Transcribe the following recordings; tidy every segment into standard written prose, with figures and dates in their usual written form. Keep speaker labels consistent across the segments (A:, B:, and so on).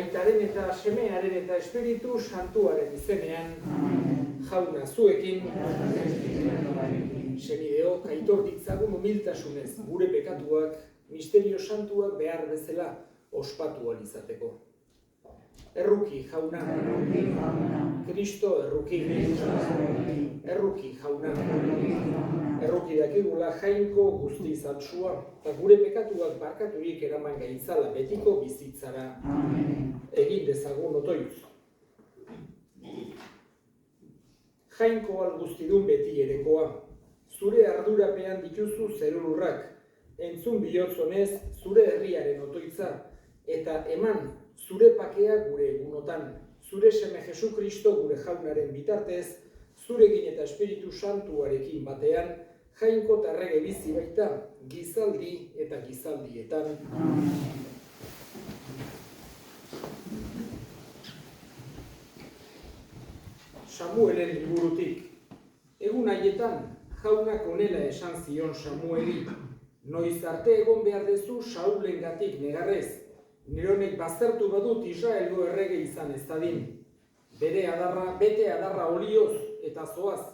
A: Aitaren eta Semearen eta Espiritu Santuaren izenean, Jauna zuekin, senideok, aitor ditzagun humiltasunez gure pekatuak, misterio santuak behar bezala ospatu ahal izateko. Erruki, Jauna, Kristo erruki, erruki, Jauna, erruki dakigula jainko guzti zantzua, eta gure pekatuak barkaturik eraman gaitzala betiko bizitzara egin dezagun otoitz. Jainko guztidun beti erekoa, zure ardurapean dituzu zerururrak, entzun bihotzonez zure herriaren otoitza, eta eman zure pakea gure egunotan, zure seme Jesu Kristo gure jaunaren bitartez, zurekin eta Espiritu Santuarekin batean, jainko eta errege bizi baita, gizaldi eta gizaldietan. Samuelen liburutik. Egun haietan, jaunak honela esan zion Samueli, noiz arte egon behar dezu Saulengatik negarrez, nironek baztertu badut Israelgo errege izan ez dadin. Bete adarra olioz eta zoaz,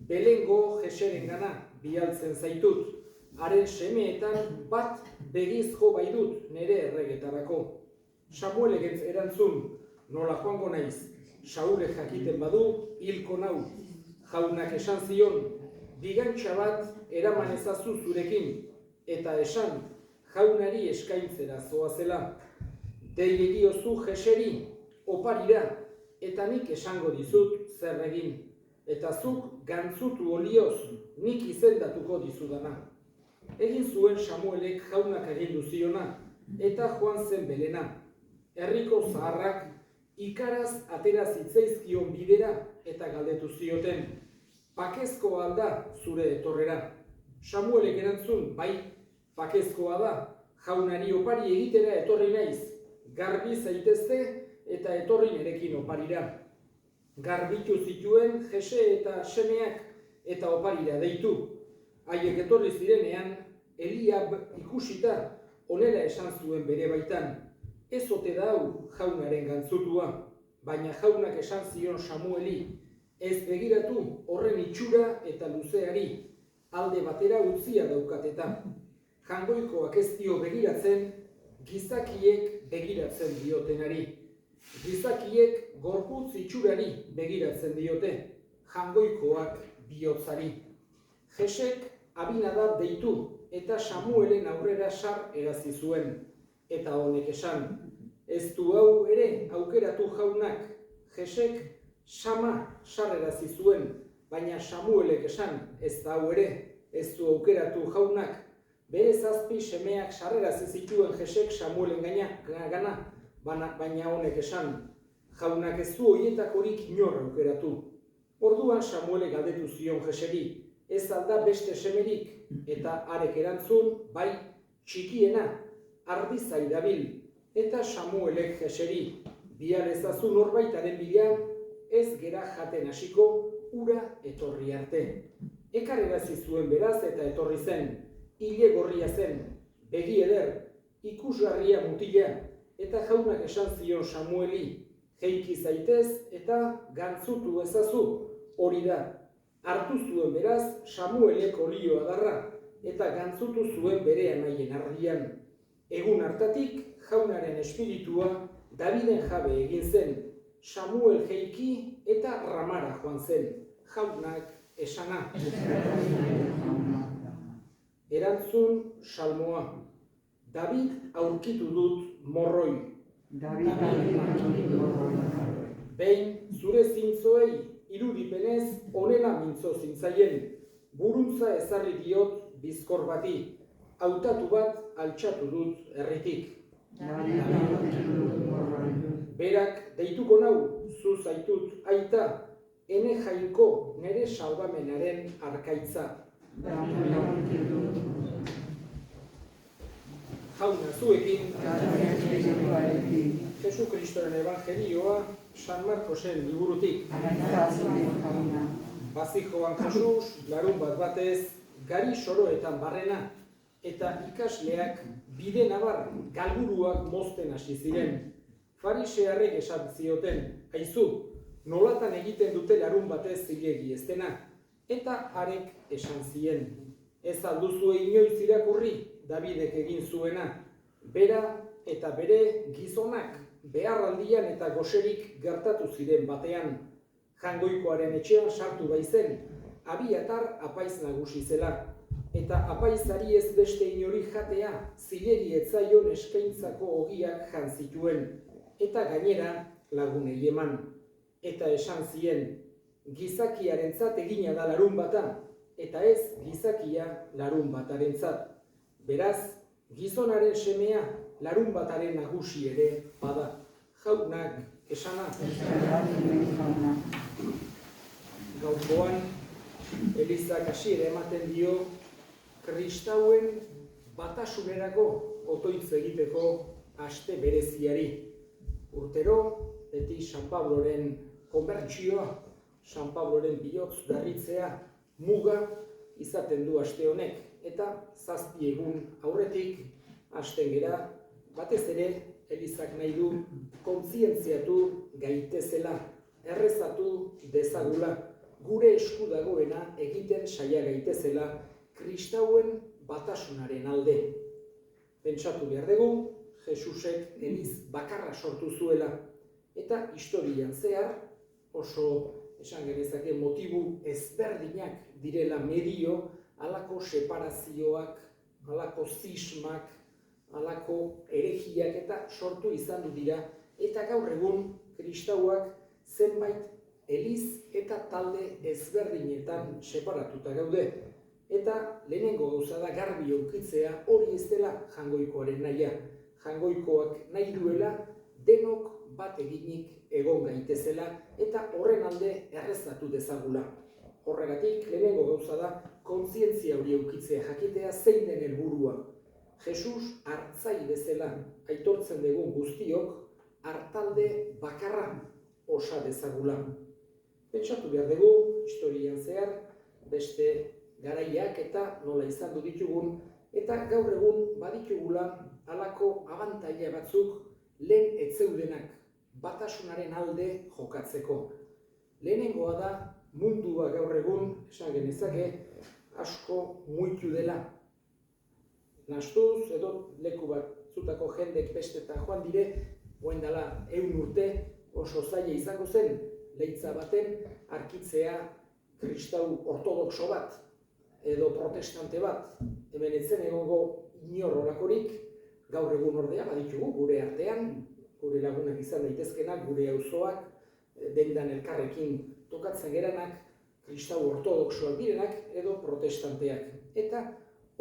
A: Belengo Jeserengana bialtzen zaitut, haren semeetan bat begizko baidut nere erregetarako. Samuelek erantzun, nola joango naiz, Saulek jakiten badu, hilko nau. Jaunak esan zion, bigantxa bat eraman ezazu zurekin, eta esan, jaunari eskaintzera zoazela. Dei egiozu Jeseri, oparira, eta nik esango dizut zer egin. Eta zuk gantzutu olioz, nik izendatuko dizudana. Egin zuen Samuelek jaunak agindu ziona, eta joan zen Belena. Herriko zaharrak ikaraz atera zitzaizkion bidera eta galdetu zioten, pakezkoa alda zure etorrera. Samuelek erantzun, bai, pakezkoa da, jaunari opari egitera etorri naiz, garbi zaitezte eta etorri nerekin oparira. Garbitu zituen Jese eta semeak eta oparira deitu. Haiek etorri zirenean, Eliab ikusita honela esan zuen bere baitan. Ez ote da hau jaunaren gantzutua, baina jaunak esan zion Samueli, ez begiratu horren itxura eta luzeari, alde batera utzia daukateta. Jangoikoak ez dio begiratzen, gizakiek begiratzen diotenari. Gizakiek gorputz itxurari begiratzen diote, jangoikoak bihotzari. Jesek Abinadab deitu eta Samuelen aurrera sar erazi zuen. Eta honek esan, ez du hau ere aukeratu jaunak, Jesek Sama sarrerazi zuen, baina Samuelek esan, ez da hau ere, ez du aukeratu jaunak, bere 7 semeak sarrerazi zituen Jesek Samuelen gana, baina honek esan, jaunak ez du horietakorik inor aukeratu. Orduan Samuelek galdetu zion Jeseri, ez alda beste semerik, eta harek erantzun, bai, txikiena, ardizai dabil, eta Samuelek Jeseri, bihar ezazu norbaitaren bila, ez gera jaten hasiko ura etorri arte. Ekarrerazi zuen beraz eta etorri zen, hile gorria zen, begi eder, ikusgarria mutila, eta jaunak esan zion Samueli, jeiki zaitez eta gantzutu ezazu, hori da. Hartu zuen beraz Samuelek olio adarra, eta gantzutu zuen bere anaien ardian. Egun hartatik, jaunaren espiritua Daviden jabe egin zen, Samuel jeiki eta Ramara joan zen, jaunak esana. Erantzun salmoa, David aurkitu dut morroi. Behin zure zintzoei irudipenez honela mintzo zintzaien, buruntza ezarri diot bizkor bati, hautatu bat altxatu dut herritik. Berak deituko nau, zu zaitut aita, ene jainko nere salbamenaren arkaitza. Jauna zuekin, Jesu Kristoren Evangelioa, San Markosen liburutik. Bazijoan Jesus, larun batez, gari soroetan barrena, eta ikasleak bide nabar galburuak mozten hasi ziren. Farisearrek esan zioten, aizu, nolatan egiten dute larun batez zilegi ez dena, eta harek esan zien, ez alduzue inoiz irakurri, Davidek egin zuena, bera eta bere gizonak beharraldian eta goserik gertatu ziren batean, jangoikoaren etxean sartu baizen, Abiatar apaiz nagusi zela, eta apaizari ez beste inori jatea, zilegi etzaion eskaintzako ogiak jan zituen, eta gainera lagunei eman, eta esan zien, gizakiarentzat egina da larun bata, eta ez gizakia larun batarentzat. Beraz, gizonaren semea larun bataren nagusi ere bada. Jaunak esana. Gaurkoan, Elizak hasiera ematen dio kristauen batasunerako otoitz egiteko aste bereziari. Urtero, beti San Pabloren konbertsioa, San Pabloren bihotz berritzea muga izaten du aste honek, eta 7 egun aurretik hasten gera, batez ere Elizak nahi du kontzientziatu gaitezela, errezatu dezagula, gure esku dagoena egiten saia gaitezela kristauen batasunaren alde. Pentsatu behar dugu, Jesusek Eliz bakarra sortu zuela, eta historian zehar oso esan genezake motibu ezberdinak direla medio halako separazioak, halako zismak, halako erejiak eta sortu izan dira, eta gaur egun kristauak zenbait Eliz eta talde ezberdinetan separatuta gaude. Eta lehenengo gauza da garbi aurkitzea hori ez dela jangoikoaren nahia. Jangoikoak nahi duela denok bat eginik egon gaitezela eta horren alde errezatu dezagula. Horregatik lehenengo gauza da kontzientzia hori aurkitzea, jakitea zein den helburua. Jesus hartzai bezala aitortzen dugun guztiok hartalde bakarra osa dezagula. Pentsatu behar dugu, historian zehar, beste garaiak eta nola izan du ditugun, eta gaur egun baditugula halako abantaila batzuk lehen etzeudenak batasunaren alde jokatzeko. Lehenengoa da mundua gaur egun, esan genezake, asko muitu dela. Nastuz edo leku batzutako jendek besteta joan dire, goen dela 100 urte oso zaila izango zen, leitza baten arkitzea kristau ortodoxo bat edo protestante bat, hemen etzen egongo inor holakorik, gaur egun ordea baditugu gure artean, gure lagunak izan daitezkenak, gure auzoak, dendan elkarrekin tokatzen geranak, kristau ortodoxoak direnak edo protestanteak. Eta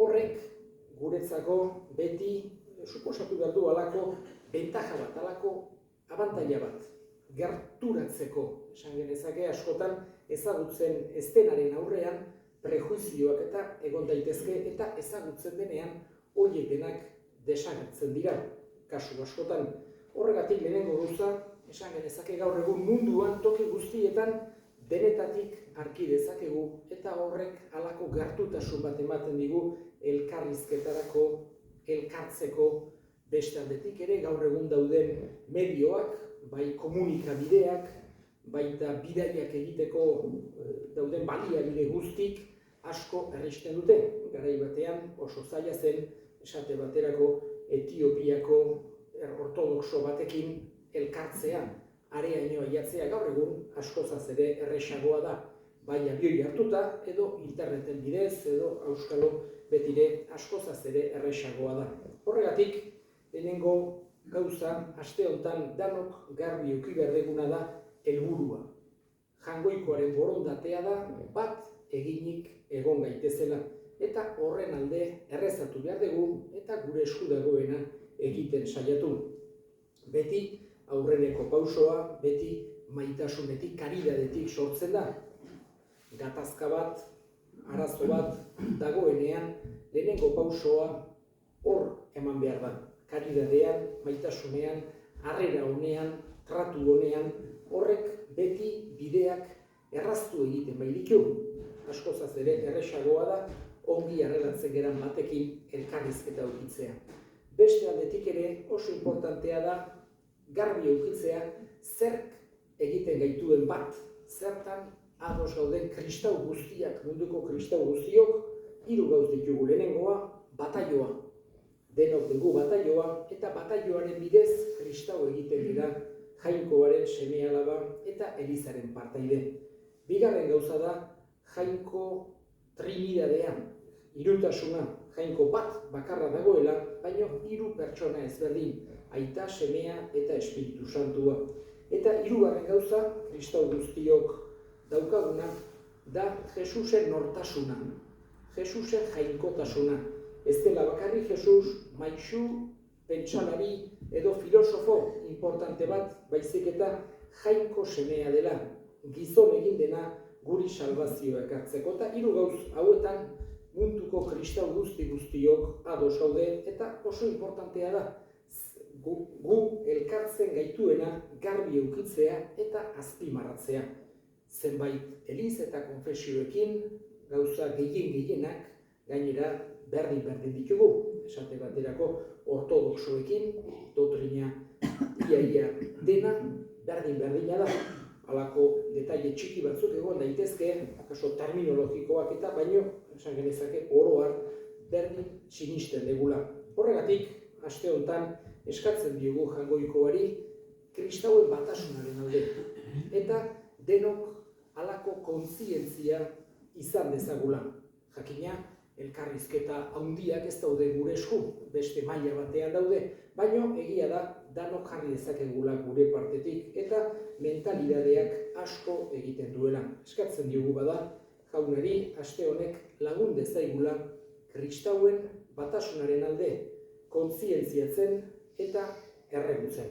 A: horrek guretzako beti suposatu behar du halako bentaja bat, halako abantaila bat. Gerturatzeko, esan genezake askotan ezagutzen ez denaren aurrean prejuizioak eta egon daitezke eta ezagutzen denean horiek denak desagertzen dira, kasu askotan. Horregatik lehenengo gauza, esan genezake gaur egun munduan toki guztietan denetatik arki dezakegu eta horrek halako gertutasun bat ematen digu elkarrizketarako, elkartzeko, beste aldetik ere gaur egun dauden medioak, bai komunikabideak, baita bidaiak egiteko dauden baliabide guztik asko erristen dute. Garai batean oso zaila zen, esate baterako Etiopiako ortodoxo batekin elkartzea, areaino aiatzea gaur egun askozaz ere erresagoa da, bai abioi hartuta edo interneten bidez edo auskalo betire askozaz ere erresagoa da. Horregatik, lehenengo gauza, aste honetan danok garbi eduki behar duguna da helburua. Jangoikoaren borondatea da bat eginik egon gaitezela eta horren alde errezatu behar dugu eta gure esku dagoena egiten saiatu. Beti aurreneko pausoa, beti maitasunetik, karidadetik sortzen da. Gatazka bat, arazo bat dagoenean lehenengo pausoa hor eman behar da. Karidadean, maitasunean, harrera honean, tratu honean, horrek beti bideak erraztu egiten bailiku. Askozaz ere erresagoa da, ongi arrelatzen geran batekin elkarrizketa aurkitzea. Beste aldetik ere oso importantea da garbi eukitzea zerk egiten gaituen bat, zertan ados gauden kristau guztiak, munduko kristau guztiok, 3 gauz ditugu. Lehenengoa, bataioa. Denok dugu bataioa, eta bataioaren bidez kristau egiten dira Jainkoaren seme-alaba eta Elizaren partaide. Bigarren gauza da Jainko trinidadea, hirutasuna. Jainko bat bakarra dagoela, baina 3 pertsona ezberdin, Aita, Semea eta Espiritu Santua. Eta 3. gauza, kristau guztiok daukaguna, da Jesusen nortasuna, Jesusen jainkotasuna. Ez dela bakarrik Jesus maixu, pentsalari edo filosofo importante bat, baizik eta jainko semea dela, gizon egin dena guri salvazioa ekartzeko. Eta 3 gauz hauetan munduko kristau guztiok ados gaude, eta oso importantea da gu elkartzen gaituena garbi eukitzea eta azpimarratzea. Zenbait eliz eta konfesioekin gauza gehienak gainera berdin ditugu. Esate baterako ortodoxoekin doktrina ia dena berdina da. Halako detaile txiki batzuk egon daitezke, akaso terminologikoak eta baino, esan genezake oro har berdin sinisten degula. Horregatik, aste honetan eskatzen diogu Jangoikoari kristauen batasunaren alde. Eta denok halako kontzientzia izan dezagula. Jakina, elkarrizketa handiak ez daude gure esku, beste maila batean daude, baina egia da danok jarri dezakegula gure partetik eta mentalidadeak asko egiten duela. Eskatzen diogu bada, Jaunari aste honek lagun dezaigula kristauen batasunaren alde kontzientziatzen eta erregutzen.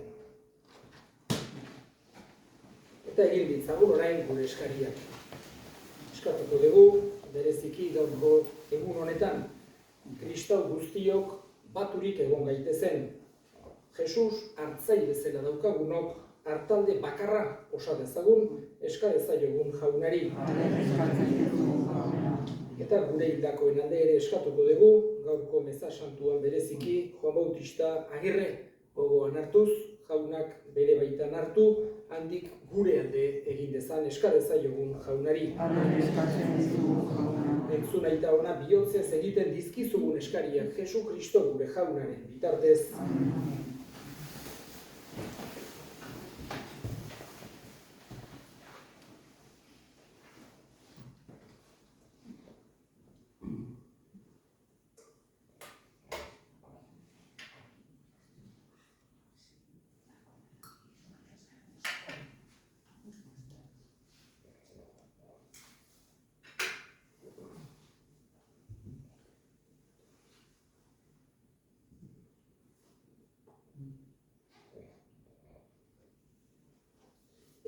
A: Eta egin ditzagun orain gure eskariak. Eskatuko dugu, bereziki gaurko egun honetan, kristau guztiok baturik egon gaitezen. Jesus hartzaile bezala daukagunok hartalde bakarra osa dezagun, eska dezaiogun Jaunari. Eta gure hildakoen alde ere eskatuko dugu, gaurko meza santuan bereziki Juan Bautista Agirre gogoan hartuz, Jaunak bere baitan hartu, handik gure alde egin dezan, eska dezaiogun Jaunari. Entzun aita ona bihotzez egiten dizkizugun eskariak Jesu Kristo gure Jaunaren bitartez.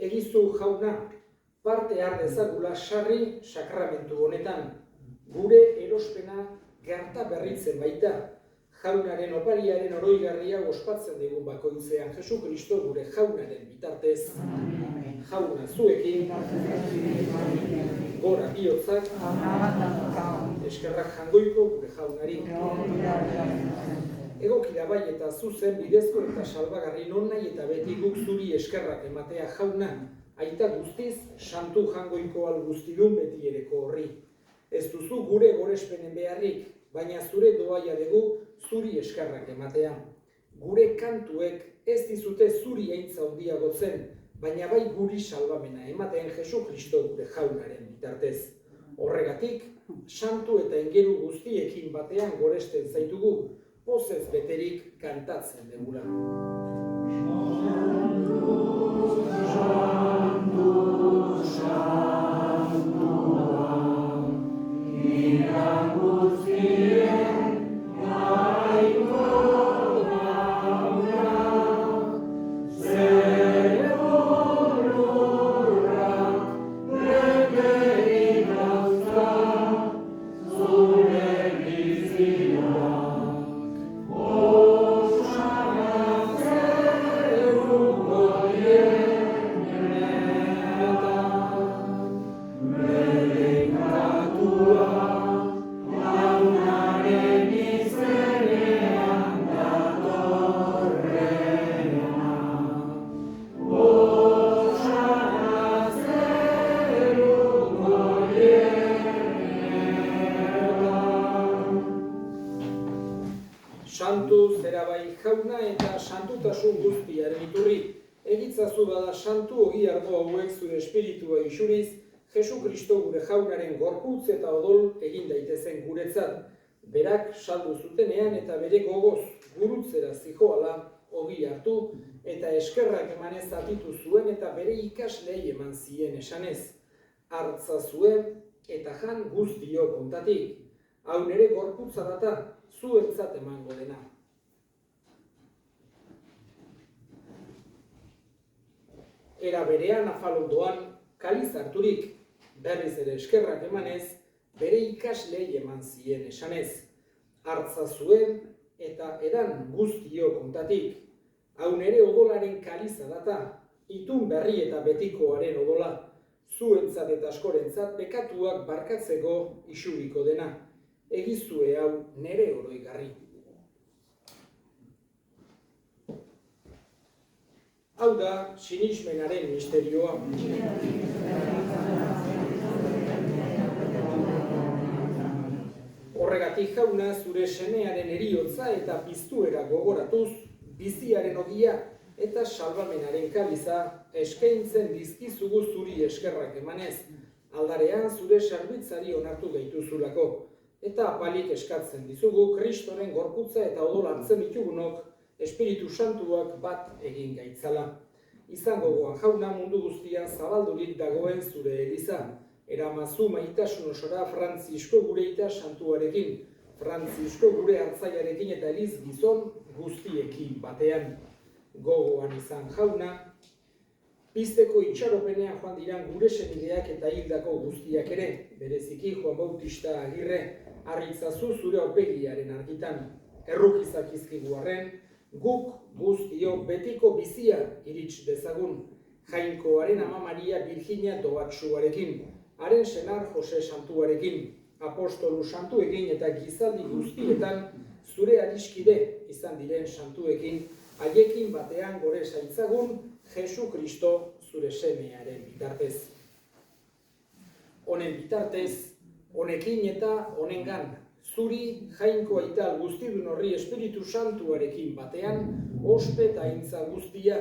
A: Egizu Jauna, parte har dezagula sarri sakramentu honetan. Gure erospena gerta berritzen baita. Jaunaren opariaren oroigarria ospatzen dugu bakoitzean Jesu Kristo gure Jaunaren bitartez. Jauna zuekin, gora bihotzak, eskerrak Jangoiko gure Jaunari. Egokira bai eta zuzen bidezko eta salbagarri non nahi eta beti guk zuri eskerrak ematea Jauna, aita guztiz santu Jangoiko guztidun beti ereko horri. Ez duzu gure gorespenen beharrik, baina zure doaia dugu zuri eskerrak ematea. Gure kantuek ez dizute zuri haintza handia gotzen, baina bai guri salbamena ematen Jesu Kristo gure Jaunaren bitartez. Horregatik, santu eta ingeru guztiekin batean goresten zaitugu, pozez beterik kantatzen degula. zera bai jauna eta santutasun guztiaren iturri. Egitzazu bada santu ogi ardo hauek zure espiritua isuriz, Jesu Kristo gure jaunaren gorputz eta odol egin daitezen guretzat. Berak saldu zutenean eta bere gogoz gurutzera zijoala ogi hartu eta eskerrak emanez zatitu zuen eta bere ikaslei eman zien esanez. Hartza zuen eta jan guztio kontatik. Hau nere gorputza data, zuentzat emango dena. Era berean afalondoan kaliz harturik, berriz ere eskerrak emanez, bere ikaslei eman zien esanez. Hartza zuen eta edan guztio kontatik. Hau nere odolaren kaliza data, itun berri eta betikoaren odola, zuentzat eta askorentzat bekatuak barkatzeko isuriko dena. Egizue hau nere oroigarri. Hau da sinismenaren misterioa. Horregatik jauna zure semearen heriotza eta piztuera gogoratuz, biziaren ogia eta salbamenaren kaliza eskaintzen dizkizugu zuri eskerrak emanez, aldarean zure serbitzari onartu gaituzulako, eta apalik eskatzen dizugu Kristoren gorputza eta odol hartzen ditugunok Espiritu Santuak bat egin gaitzala. Izango goan jauna mundu guztian zabaldurik dagoen zure eliza, eramazu maitasun osora Frantzisko gure ita santuarekin, Frantzisko gure hartzaiarekin eta eliz gizon guztiekin batean. Gogoan izan jauna, pizteko itxaropenean joan diran gure senideak eta hildako guztiak ere, bereziki Juan Bautista Agirre, harritzazu zure aurpegiaren argitan, errukizak izkigu arren, guk guztio betiko bizia irits dezagun, Jainkoaren ama Maria Virginia Doatsuarekin, haren senar Jose Santuarekin, apostolu santuekin eta gizaldi guztietan zure adiskide izan diren santuekin, haiekin batean gore zaitzagun Jesu Kristo zure semearen bitartez. Honen bitartez, honekin eta honengan, zuri Jainko aita guztidun horri Espiritu Santuarekin batean, ospe eta aintza guztia,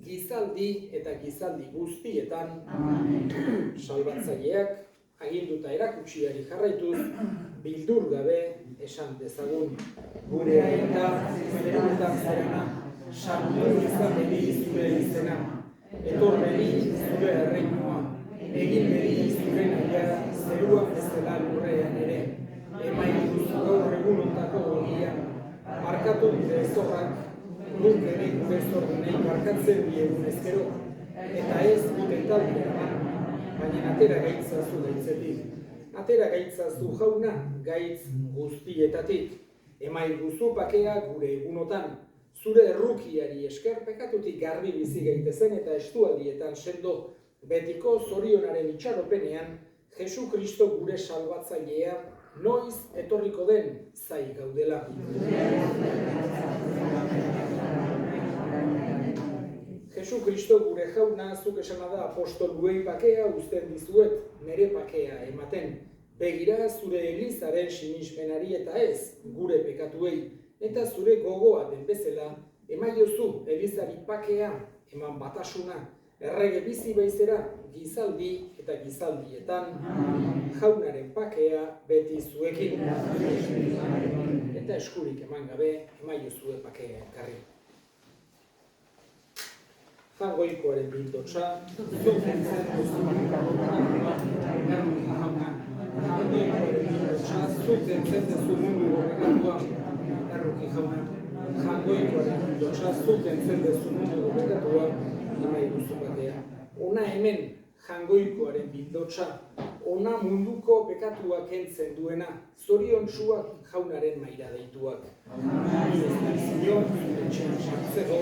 A: gizaldi eta gizaldi guztietan, salbatzaileak, aginduta erakutsiari jarraituz, bildur gabe esan dezagun. Gure aita, zeruetan zerana, santu izan bedi zure izena, etor bedi zure erreinua, egin bedi zure nahiara, zeruan bezala lurrean ere, emaituzu gaur egunontako ogia, markatu gure zorrak, guk ere gure zorgunei markatzen diegun ezkero, eta ez gute talde baina atera gaitzazu gaitzetik. Atera gaitzazu jauna gaitz guztietatik. Emaiguzu pakea gure egunotan, zure errukiari esker pekatutik garbi bizi gaitezen eta estualdietan sendo betiko zorionaren itxaropenean Jesu Kristo gure salbatzailea noiz etorriko den zai gaudela. Jesu Kristo gure jauna zuk esana da apostoluei pakea uzten dizuet, nere pakea ematen. Begira zure elizaren sinismenari eta ez gure pekatuei, eta zure gogoa den bezala emaiozu elizari pakea eman batasuna, errege bizi baizera gizaldi eta gizaldietan, jaunaren pakea beti zuekin. Eta eskurik eman gabe emaiozue pakea ekarri. Jangoikoaren bildotsa, zuzen zen dezu mundu gobernatua, erruki jauna. Jangoikoaren bildotsa, zuzen zen dezu mundu gobernatua, emai duzu batea. Ona hemen jangoikoaren bildotsa, ona munduko pekatua kentzen duena, zoriontsuak jaunaren maira deituak. Zion, etxen sartzeko,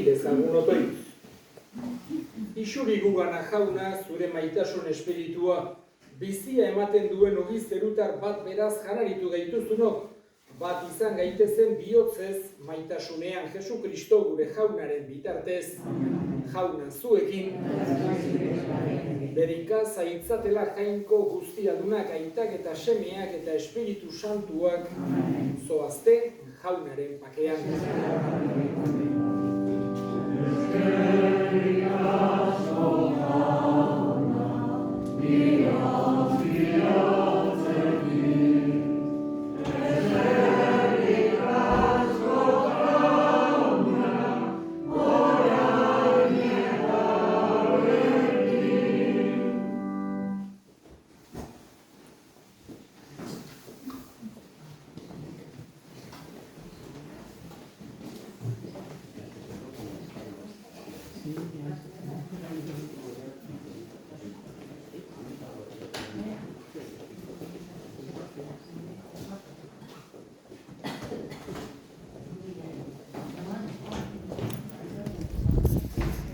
A: dezagun otoitz. Isuri gugana jauna, zure maitasun espiritua, bizia ematen duen ogi zerutar bat beraz janaritu gaituzunok, bat izan gaitezen bihotzez, maitasunean Jesu Kristo gure jaunaren bitartez, jauna zuekin, berika zaitzatela jainko guztiadunak aitak eta semeak eta Espiritu Santuak, zoazte jaunaren pakean.